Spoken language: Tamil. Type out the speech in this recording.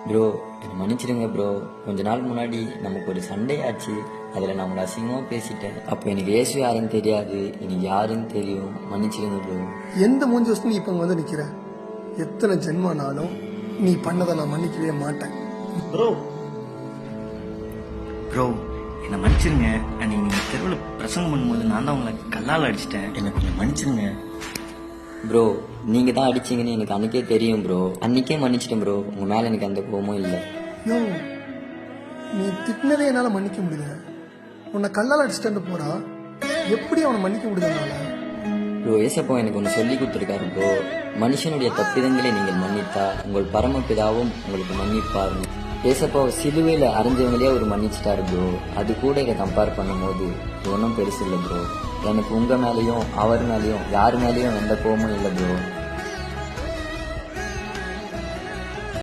ப்ரோ என்னை மன்னிச்சிடுங்க ப்ரோ. கொஞ்ச நாள் முன்னாடி நமக்கு ஒரு சண்டே ஆச்சு. அதில் நான் உங்களை அசிங்கமாக பேசிட்டேன். அப்போ எனக்கு இயேசு யாருன்னு தெரியாது, எனக்கு யாருன்னு தெரியும். மன்னிச்சிடுங்க ப்ரோ. எந்த மூஞ்சி வச்சு நீ இப்போ வந்து நிற்கிற? எத்தனை ஜென்மனாலும் நீ பண்ணதை நான் மன்னிக்கவே மாட்டேன். ப்ரோ ப்ரோ என்னை மன்னிச்சிருங்க. அன்னைக்கு நீங்கள் தெருவில் பிரசங்கம் பண்ணும்போது நான் தான் உங்களை கல்லால் அடிச்சிட்டேன். என்னை கொஞ்சம் மன்னிச்சிருங்க. ப்ரோ நீங்கள் தான் அடிச்சிங்கன்னு எனக்கு அன்றைக்கே தெரியும் ப்ரோ. அன்றைக்கே மன்னிச்சிட்டேன் ப்ரோ. உங்கள் மேலே எனக்கு எந்த கோபமும் இல்லை. யோ, நீ திட்டினதே என்னால் மன்னிக்க முடியல. உன்னை கல்லால் அடிச்சிட்டு போறா, எப்படி அவனை மன்னிக்க முடியுதுனால? ப்ரோ ஏசப்பா எனக்கு ஒன்று சொல்லி கொடுத்துருக்காரு ப்ரோ. மனுஷனுடைய தப்பிதங்களை நீங்கள் மன்னித்தா உங்கள் பரமபிதாவும் உங்களுக்கு மன்னிப்பார். ஏசப்பா சிலுவையில் அரைஞ்சவங்களே அவர் மன்னிச்சிட்டாரு ப்ரோ. அது கூட இதை கம்பேர் பண்ணும்போது இது ஒன்றும் பெருசு இல்லை ப்ரோ. எனக்கு உங்கள் மேலேயும் அவர் மேலேயும் யார் மேலேயும் எந்த கோபமும் இல்லை ப்ரோ.